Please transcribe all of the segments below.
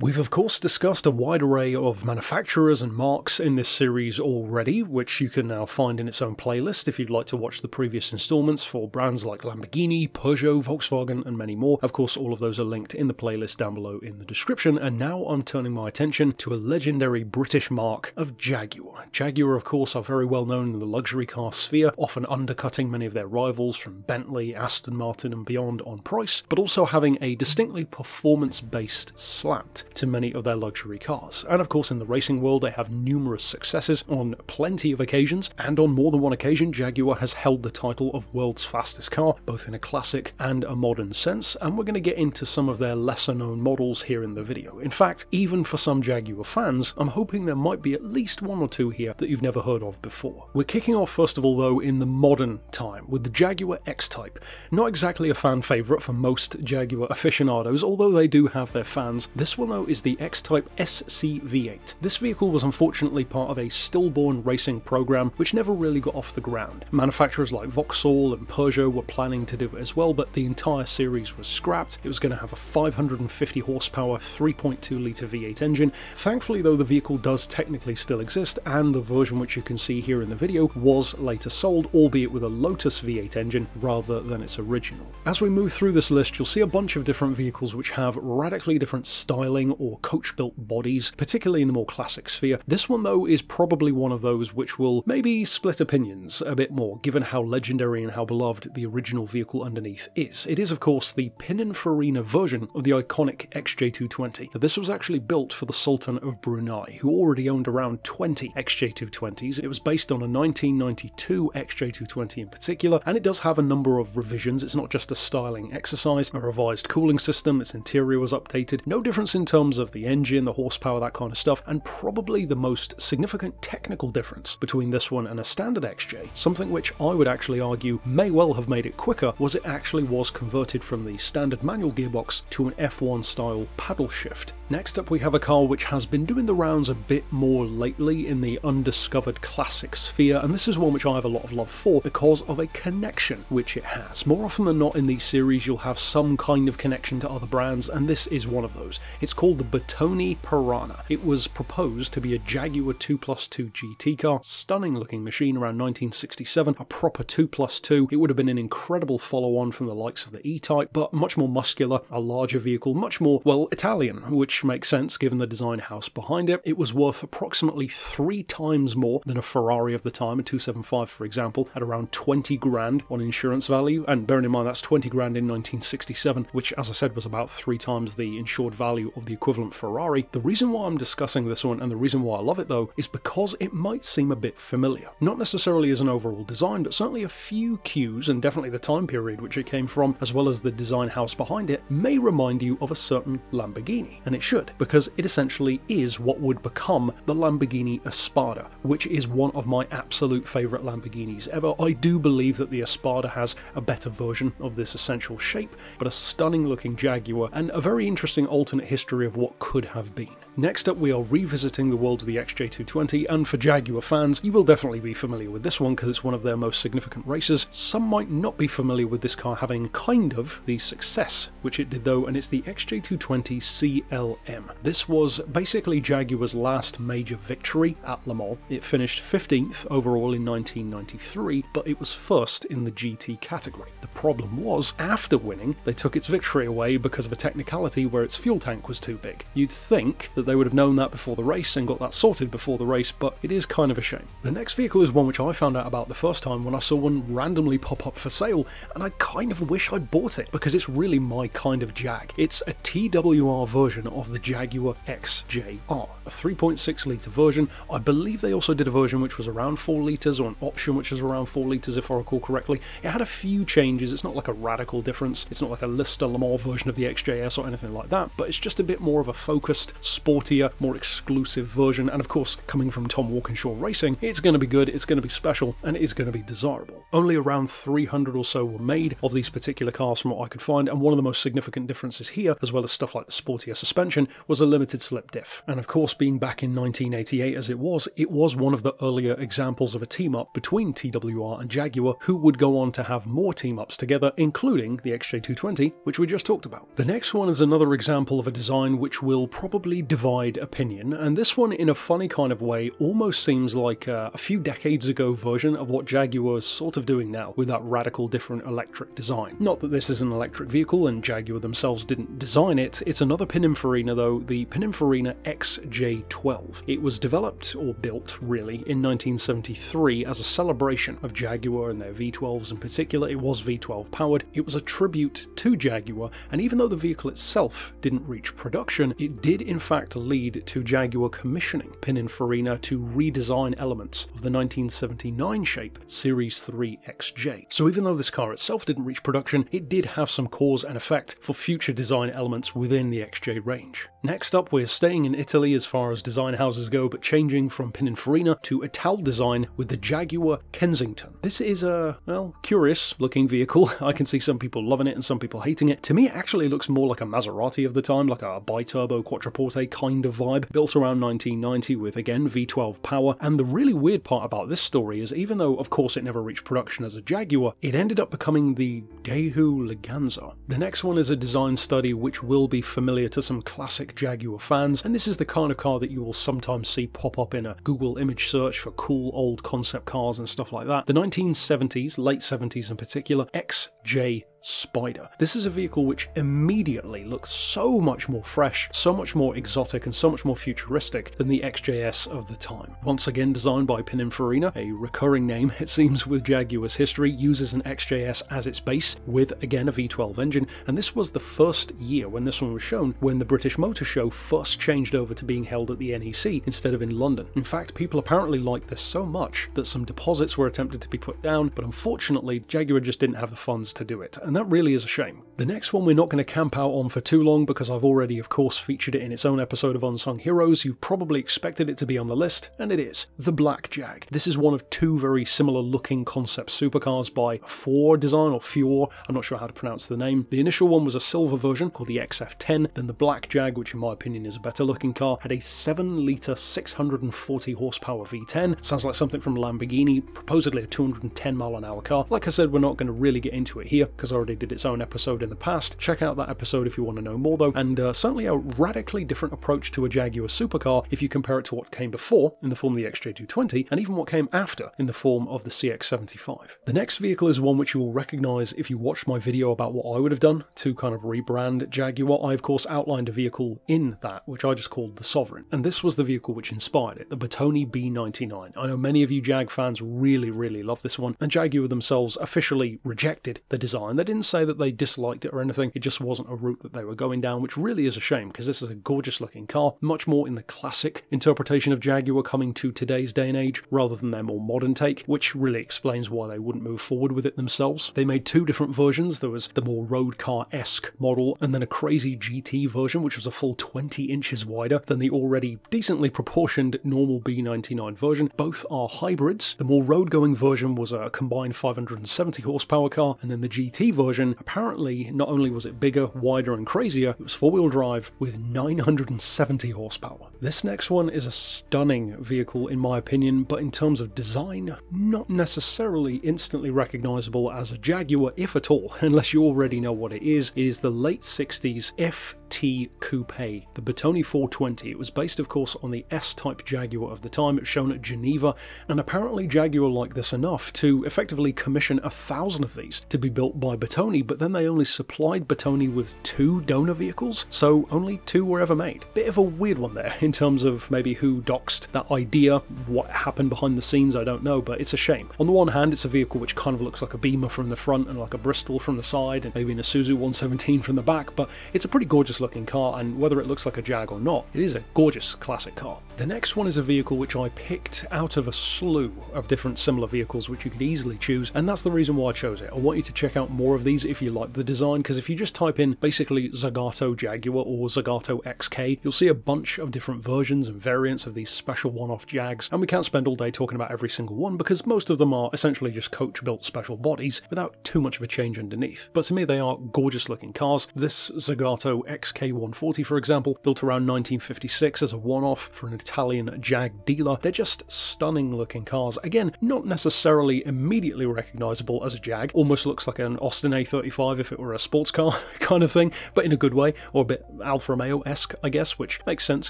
We've of course discussed a wide array of manufacturers and marques in this series already, which you can now find in its own playlist if you'd like to watch the previous installments for brands like Lamborghini, Peugeot, Volkswagen and many more. Of course, all of those are linked in the playlist down below in the description, and now I'm turning my attention to a legendary British marque of Jaguar. Jaguar, of course, are very well known in the luxury car sphere, often undercutting many of their rivals from Bentley, Aston Martin and beyond on price, but also having a distinctly performance-based slant to many of their luxury cars. And of course in the racing world they have numerous successes on plenty of occasions, and on more than one occasion Jaguar has held the title of world's fastest car, both in a classic and a modern sense, and we're going to get into some of their lesser known models here in the video. In fact, even for some Jaguar fans, I'm hoping there might be at least one or two here that you've never heard of before. We're kicking off first of all though in the modern time with the Jaguar X-Type. Not exactly a fan favourite for most Jaguar aficionados, although they do have their fans. This one though is the X-Type SC V8. This vehicle was unfortunately part of a stillborn racing program which never really got off the ground. Manufacturers like Vauxhall and Peugeot were planning to do it as well, but the entire series was scrapped. It was going to have a 550 horsepower 3.2 litre V8 engine. Thankfully though, the vehicle does technically still exist, and the version which you can see here in the video was later sold, albeit with a Lotus V8 engine rather than its original. As we move through this list, you'll see a bunch of different vehicles which have radically different styling or coach-built bodies, particularly in the more classic sphere. This one though is probably one of those which will maybe split opinions a bit more, given how legendary and how beloved the original vehicle underneath is. It is of course the Pininfarina version of the iconic XJ220. Now, this was actually built for the Sultan of Brunei, who already owned around 20 XJ220s. It was based on a 1992 XJ220 in particular, and it does have a number of revisions. It's not just a styling exercise. A revised cooling system, its interior was updated. No difference in terms of the engine, the horsepower, that kind of stuff, and probably the most significant technical difference between this one and a standard XJ, something which I would actually argue may well have made it quicker, was it actually was converted from the standard manual gearbox to an F1 style paddle shift. Next up we have a car which has been doing the rounds a bit more lately in the undiscovered classic sphere, and this is one which I have a lot of love for because of a connection which it has. More often than not in these series you'll have some kind of connection to other brands, and this is one of those. It's called the Bertone Piranha. It was proposed to be a Jaguar 2+2 GT car, stunning looking machine around 1967, a proper 2+2. It would have been an incredible follow-on from the likes of the E-Type, but much more muscular, a larger vehicle, much more, well, Italian, which makes sense given the design house behind it. It was worth approximately 3 times more than a Ferrari of the time, a 275 for example, at around 20 grand on insurance value, and bearing in mind that's 20 grand in 1967, which as I said was about 3 times the insured value of the equivalent Ferrari. The reason why I'm discussing this one, and the reason why I love it though, is because it might seem a bit familiar. Not necessarily as an overall design, but certainly a few cues, and definitely the time period which it came from, as well as the design house behind it, may remind you of a certain Lamborghini. And it should, because it essentially is what would become the Lamborghini Espada, which is one of my absolute favourite Lamborghinis ever. I do believe that the Espada has a better version of this essential shape, but a stunning looking Jaguar, and a very interesting alternate history of what could have been. Next up we are revisiting the world of the XJ220, and for Jaguar fans you will definitely be familiar with this one because it's one of their most significant races. Some might not be familiar with this car having kind of the success which it did though, and it's the XJ220 CLM. This was basically Jaguar's last major victory at Le Mans. It finished 15th overall in 1993, but it was first in the GT category. The problem was, after winning, they took its victory away because of a technicality where its fuel tank was too big. You'd think that they would have known that before the race and got that sorted before the race, but it is kind of a shame. The next vehicle is one which I found out about the first time when I saw one randomly pop up for sale, and I kind of wish I'd bought it because it's really my kind of Jag. It's a TWR version of the Jaguar XJR, a 3.6 litre version. I believe they also did a version which was around 4 litres, or an option which was around 4 litres if I recall correctly. It had a few changes. It's not like a radical difference. It's not like a Lister Le Mans version of the XJS or anything like that, but it's just a bit more of a focused sport sportier, more exclusive version, and of course, coming from Tom Walkinshaw Racing, it's going to be good, it's going to be special, and it is going to be desirable. Only around 300 or so were made of these particular cars from what I could find, and one of the most significant differences here, as well as stuff like the sportier suspension, was a limited slip diff. And of course, being back in 1988 as it was one of the earlier examples of a team-up between TWR and Jaguar, who would go on to have more team-ups together, including the XJ220, which we just talked about. The next one is another example of a design which will probably divide opinion, and this one, in a funny kind of way, almost seems like a few decades ago version of what Jaguar is sort of doing now, with that radical different electric design. Not that this is an electric vehicle, and Jaguar themselves didn't design it. It's another Pininfarina though, the Pininfarina XJ12. It was developed, or built really, in 1973 as a celebration of Jaguar and their V12s in particular. It was V12 powered. It was a tribute to Jaguar, and even though the vehicle itself didn't reach production, it did in fact lead to Jaguar commissioning Pininfarina to redesign elements of the 1979 shape Series 3 XJ. So even though this car itself didn't reach production, it did have some cause and effect for future design elements within the XJ range. Next up, we're staying in Italy as far as design houses go, but changing from Pininfarina to Ital design with the Jaguar Kensington. This is a, well, curious looking vehicle. I can see some people loving it and some people hating it. To me, it actually looks more like a Maserati of the time, like a biturbo quattroporte kind of vibe, built around 1990 with, again, V12 power. And the really weird part about this story is, even though of course it never reached production as a Jaguar, it ended up becoming the Daewoo Leganza. The next one is a design study which will be familiar to some classic Jaguar fans, and this is the kind of car that you will sometimes see pop up in a Google image search for cool old concept cars and stuff like that. The 1970s, late 70s in particular, XJ Spider. This is a vehicle which immediately looks so much more fresh, so much more exotic, and so much more futuristic than the XJS of the time. Once again designed by Pininfarina, a recurring name it seems with Jaguar's history, uses an XJS as its base with, again, a V12 engine, and this was the first year when this one was shown when the British Motor Show first changed over to being held at the NEC instead of in London. In fact, people apparently liked this so much that some deposits were attempted to be put down, but unfortunately Jaguar just didn't have the funds to do it. And that really is a shame. The next one we're not going to camp out on for too long because I've already of course featured it in its own episode of Unsung Heroes. You've probably expected it to be on the list, and it is. The Black Jag. This is one of two very similar looking concept supercars by Ford design, or Fior, I'm not sure how to pronounce the name. The initial one was a silver version called the XF10, then the Black Jag, which in my opinion is a better looking car, had a 7-litre 640 horsepower V10. Sounds like something from Lamborghini, supposedly a 210 mile an hour car. Like I said, we're not going to really get into it here because I already did its own episode in the past. Check out that episode if you want to know more though, and certainly a radically different approach to a Jaguar supercar if you compare it to what came before in the form of the XJ220 and even what came after in the form of the CX-75. The next vehicle is one which you will recognise if you watched my video about what I would have done to kind of rebrand Jaguar. I of course outlined a vehicle in that which I just called the Sovereign, and this was the vehicle which inspired it, the Bertone B99. I know many of you Jag fans really love this one, and Jaguar themselves officially rejected the design. They didn't say that they disliked it or anything, it just wasn't a route that they were going down, which really is a shame because this is a gorgeous looking car, much more in the classic interpretation of Jaguar coming to today's day and age rather than their more modern take, which really explains why they wouldn't move forward with it themselves. They made two different versions. There was the more road car-esque model and then a crazy GT version which was a full 20 inches wider than the already decently proportioned normal B99 version. Both are hybrids. The more road-going version was a combined 570 horsepower car, and then the GT version, apparently not only was it bigger, wider and crazier, it was four-wheel drive with 970 horsepower. This next one is a stunning vehicle in my opinion, but in terms of design, not necessarily instantly recognisable as a Jaguar, if at all, unless you already know what it is. It is the late 60s FT Coupe, the Bertone 420. It was based of course on the S-type Jaguar of the time. It was shown at Geneva, and apparently Jaguar liked this enough to effectively commission 1,000 of these to be built by Bertone, but then they only supplied Bertone with 2 donor vehicles, so only 2 were ever made. Bit of a weird one there in terms of maybe who doxed that idea, what happened behind the scenes, I don't know, but it's a shame. On the one hand, it's a vehicle which kind of looks like a Beamer from the front and like a Bristol from the side and maybe an Isuzu 117 from the back, but it's a pretty gorgeous looking car, and whether it looks like a Jag or not, it is a gorgeous classic car. The next one is a vehicle which I picked out of a slew of different similar vehicles which you could easily choose, and that's the reason why I chose it. I want you to check out more of these if you like the design design, because if you just type in basically Zagato Jaguar or Zagato XK, you'll see a bunch of different versions and variants of these special one-off Jags, and we can't spend all day talking about every single one because most of them are essentially just coach-built special bodies without too much of a change underneath. But to me they are gorgeous looking cars. This Zagato XK140, for example, built around 1956 as a one-off for an Italian Jag dealer. They're just stunning looking cars. Again, not necessarily immediately recognizable as a Jag, almost looks like an Austin A35 if it were a sports car kind of thing, but in a good way, or a bit Alfa Romeo-esque, I guess, which makes sense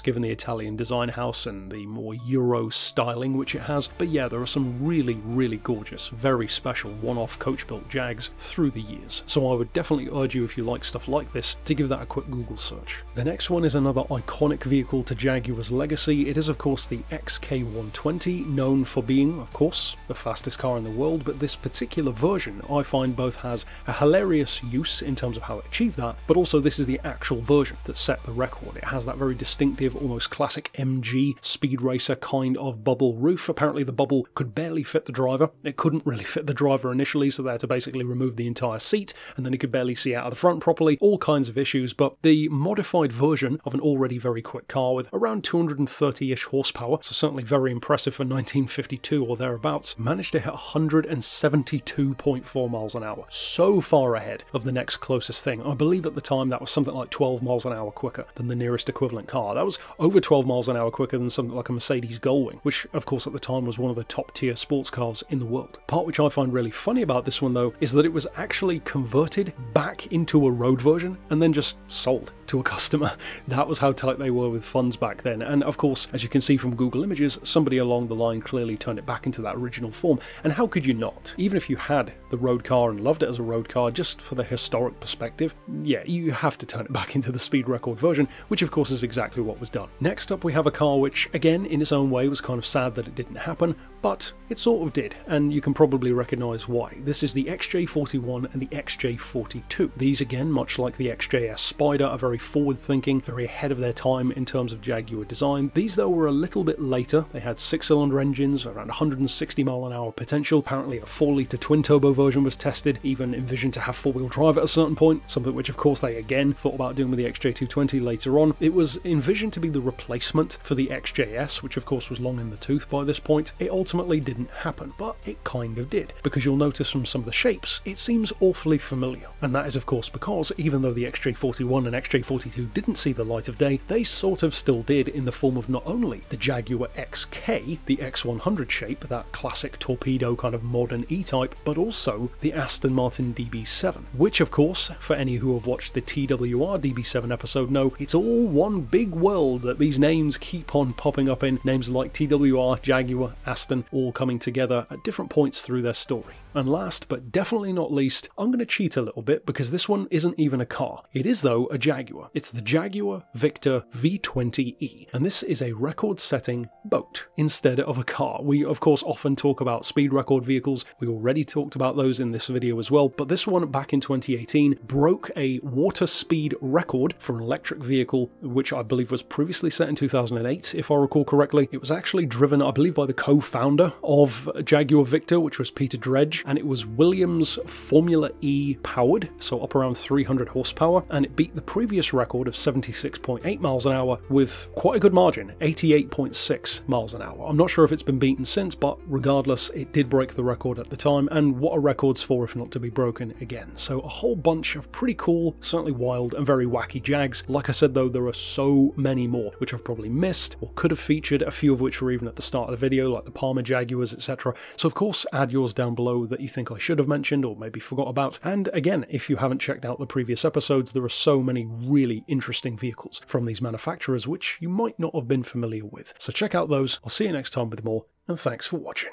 given the Italian design house and the more Euro styling which it has. But yeah, there are some really, really gorgeous, very special one-off coach-built Jags through the years. So I would definitely urge you, if you like stuff like this, to give that a quick Google search. The next one is another iconic vehicle to Jaguar's legacy. It is of course the XK120, known for being, of course, the fastest car in the world, but this particular version I find both has a hilarious use in terms of how it achieved that, but also this is the actual version that set the record. It has that very distinctive, almost classic MG speed racer kind of bubble roof. Apparently the bubble could barely fit the driver. It couldn't really fit the driver initially, so they had to basically remove the entire seat, and then he could barely see out of the front properly. All kinds of issues, but the modified version of an already very quick car with around 230-ish horsepower, so certainly very impressive for 1952 or thereabouts, managed to hit 172.4 miles an hour. So far ahead of the next closest thing. I believe at the time that was something like 12 miles an hour quicker than the nearest equivalent car. That was over 12 miles an hour quicker than something like a Mercedes Gullwing, which of course at the time was one of the top tier sports cars in the world. Part which I find really funny about this one though is that it was actually converted back into a road version and then just sold to a customer. That was how tight they were with funds back then, and of course, as you can see from Google Images, somebody along the line clearly turned it back into that original form, and how could you not? Even if you had the road car and loved it as a road car, just for the historic perspective, yeah, you have to turn it back into the speed record version, which of course is exactly what was done. Next up we have a car which, again, in its own way was kind of sad that it didn't happen, but it sort of did, and you can probably recognise why. This is the XJ41 and the XJ42. These, again, much like the XJS Spider, are very forward-thinking, very ahead of their time in terms of Jaguar design. These, though, were a little bit later. They had 6-cylinder engines, around 160 mile an hour potential. Apparently a 4-litre twin-turbo version was tested, even envisioned to have 4-wheel drive at a certain point, something which, of course, they again thought about doing with the XJ220 later on. It was envisioned to be the replacement for the XJS, which, of course, was long in the tooth by this point. It ultimately didn't happen, but it kind of did, because you'll notice from some of the shapes, it seems awfully familiar. And that is of course because, even though the XJ41 and XJ42 didn't see the light of day, they sort of still did in the form of not only the Jaguar XK, the X100 shape, that classic torpedo kind of modern E-Type, but also the Aston Martin DB7, which of course, for any who have watched the TWR DB7 episode know, it's all one big world that these names keep on popping up in, names like TWR, Jaguar, Aston, all coming together at different points through their story. And last, but definitely not least, I'm going to cheat a little bit because this one isn't even a car. It is though a Jaguar. It's the Jaguar Victor V20E, and this is a record-setting boat instead of a car. We of course often talk about speed record vehicles. We already talked about those in this video as well, but this one back in 2018 broke a water speed record for an electric vehicle, which I believe was previously set in 2008, if I recall correctly. It was actually driven, I believe, by the co-founder of Jaguar Victor, which was Peter Dredge, and it was Williams Formula E powered, so up around 300 horsepower, and it beat the previous record of 76.8 miles an hour with quite a good margin, 88.6 miles an hour. I'm not sure if it's been beaten since, but regardless, it did break the record at the time, and what are records for if not to be broken again? So a whole bunch of pretty cool, certainly wild and very wacky Jags. Like I said though, there are so many more which I've probably missed or could have featured, a few of which were even at the start of the video, like the Palmer Jaguars, etc. So of course, add yours down below that you think I should have mentioned or maybe forgot about. And again, if you haven't checked out the previous episodes, there are so many really interesting vehicles from these manufacturers which you might not have been familiar with. So check out those. I'll see you next time with more, and thanks for watching.